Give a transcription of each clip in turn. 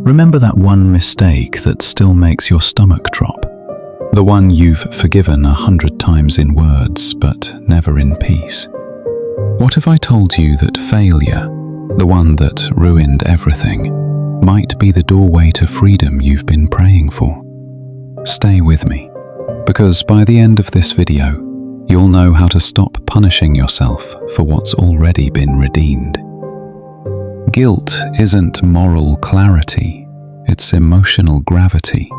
Remember that one mistake that still makes your stomach drop? The one you've forgiven 100 times in words, but never in peace. What if I told you that failure, the one that ruined everything, might be the doorway to freedom you've been praying for? Stay with me, because by the end of this video, you'll know how to stop punishing yourself for what's already been redeemed. Guilt isn't moral clarity, it's emotional gravity.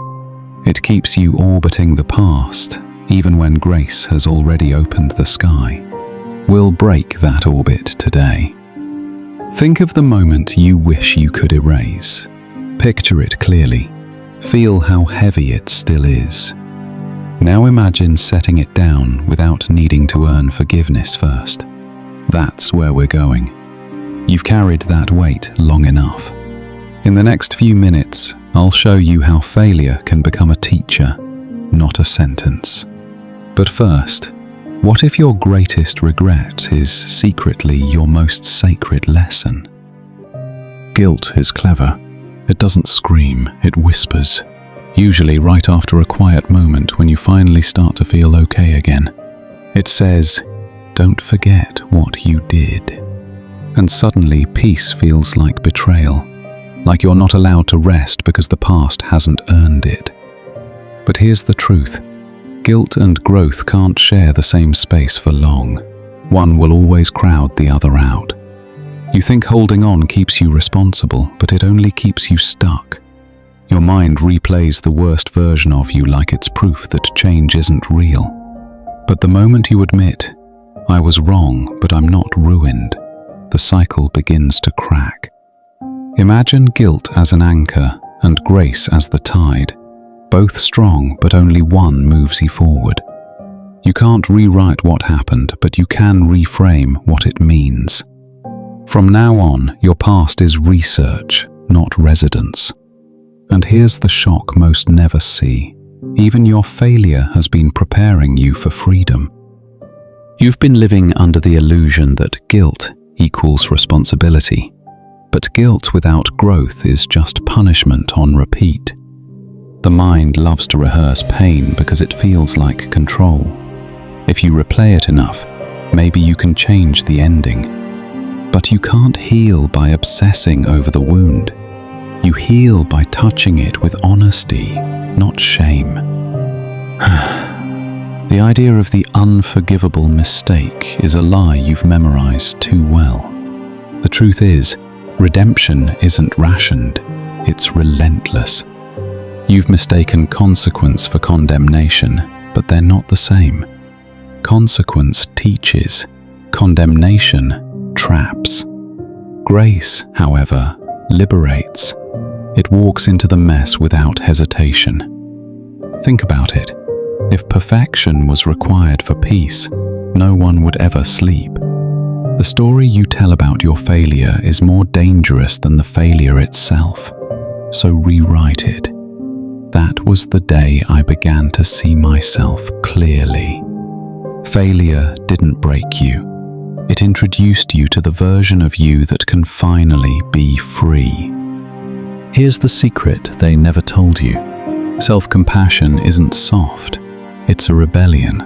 It keeps you orbiting the past, even when grace has already opened the sky. We'll break that orbit today. Think of the moment you wish you could erase. Picture it clearly. Feel how heavy it still is. Now imagine setting it down without needing to earn forgiveness first. That's where we're going. You've carried that weight long enough. In the next few minutes, I'll show you how failure can become a teacher, not a sentence. But first, what if your greatest regret is secretly your most sacred lesson? Guilt is clever. It doesn't scream, it whispers. Usually right after a quiet moment when you finally start to feel okay again. It says, "Don't forget what you did." And suddenly peace feels like betrayal, like you're not allowed to rest because the past hasn't earned it. But here's the truth. Guilt and growth can't share the same space for long. One will always crowd the other out. You think holding on keeps you responsible, but it only keeps you stuck. Your mind replays the worst version of you like it's proof that change isn't real. But the moment you admit, "I was wrong, but I'm not ruined," the cycle begins to crack. Imagine guilt as an anchor and grace as the tide, both strong but only one moves you forward. You can't rewrite what happened, but you can reframe what it means. From now on, your past is research, not residence. And here's the shock most never see. Even your failure has been preparing you for freedom. You've been living under the illusion that guilt equals responsibility. But guilt without growth is just punishment on repeat. The mind loves to rehearse pain because it feels like control. If you replay it enough, maybe you can change the ending. But you can't heal by obsessing over the wound. You heal by touching it with honesty, not shame. The idea of the unforgivable mistake is a lie you've memorized too well. The truth is, redemption isn't rationed, it's relentless. You've mistaken consequence for condemnation, but they're not the same. Consequence teaches, condemnation traps. Grace, however, liberates. It walks into the mess without hesitation. Think about it. If perfection was required for peace, no one would ever sleep. The story you tell about your failure is more dangerous than the failure itself, so rewrite it. That was the day I began to see myself clearly. Failure didn't break you. It introduced you to the version of you that can finally be free. Here's the secret they never told you. Self-compassion isn't soft, it's a rebellion.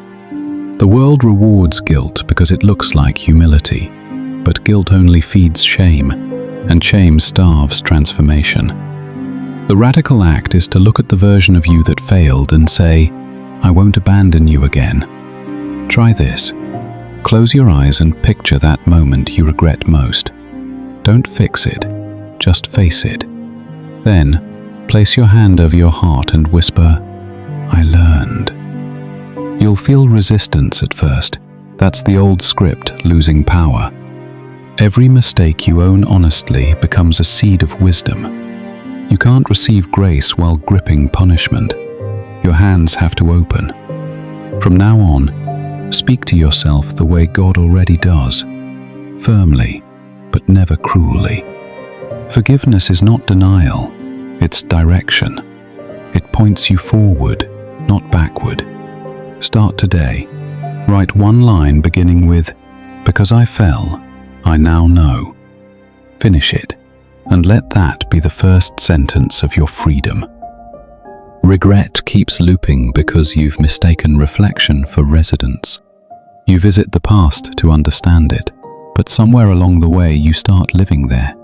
The world rewards guilt because it looks like humility, but guilt only feeds shame, and shame starves transformation. The radical act is to look at the version of you that failed and say, "I won't abandon you again." Try this. Close your eyes and picture that moment you regret most. Don't fix it, just face it. Then, place your hand over your heart and whisper, "I learned." You'll feel resistance at first. That's the old script losing power. Every mistake you own honestly becomes a seed of wisdom. You can't receive grace while gripping punishment. Your hands have to open. From now on, speak to yourself the way God already does, firmly, but never cruelly. Forgiveness is not denial, it's direction. It points you forward, not backward. Start today. Write one line beginning with, "Because I fell, I now know." Finish it. and let that be the first sentence of your freedom. Regret keeps looping because you've mistaken reflection for residence. You visit the past to understand it, but somewhere along the way you start living there.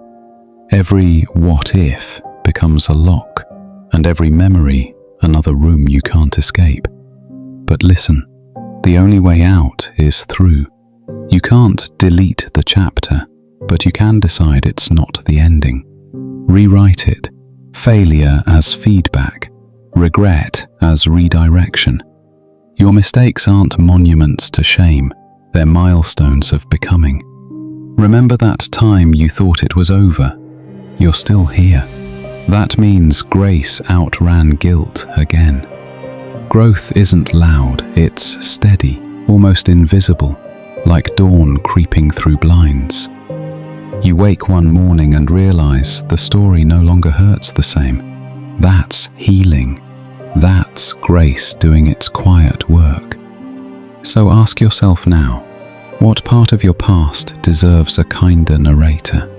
Every what if becomes a lock, and every memory another room you can't escape. But listen, the only way out is through. You can't delete the chapter, but you can decide it's not the ending. Rewrite it, failure as feedback, regret as redirection. Your mistakes aren't monuments to shame, they're milestones of becoming. Remember that time you thought it was over? You're still here. That means grace outran guilt again. Growth isn't loud, it's steady, almost invisible, like dawn creeping through blinds. You wake one morning and realize the story no longer hurts the same. That's healing. That's grace doing its quiet work. So ask yourself now, what part of your past deserves a kinder narrator?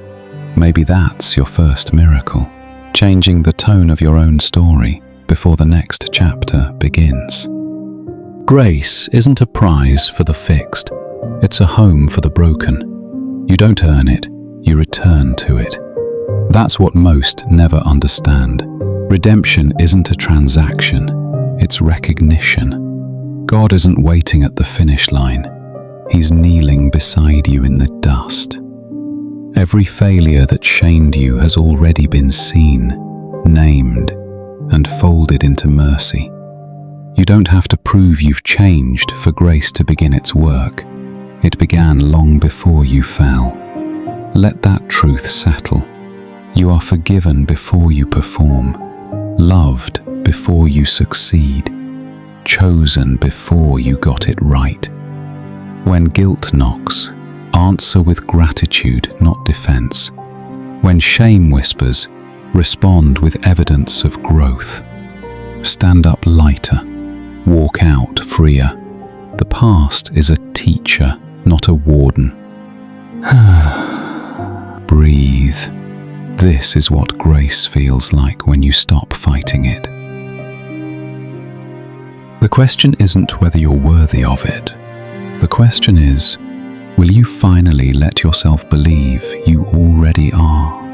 Maybe that's your first miracle, changing the tone of your own story before the next chapter begins. Grace isn't a prize for the fixed, it's a home for the broken. You don't earn it, you return to it. That's what most never understand. Redemption isn't a transaction, it's recognition. God isn't waiting at the finish line, He's kneeling beside you in the dust. Every failure that shamed you has already been seen, named, and folded into mercy. You don't have to prove you've changed for grace to begin its work. It began long before you fell. Let that truth settle. You are forgiven before you perform, loved before you succeed, chosen before you got it right. When guilt knocks, answer with gratitude, not defense. When shame whispers, respond with evidence of growth. Stand up lighter, walk out freer. The past is a teacher, not a warden. Breathe. This is what grace feels like when you stop fighting it. The question isn't whether you're worthy of it. The question is, will you finally let yourself believe you already are?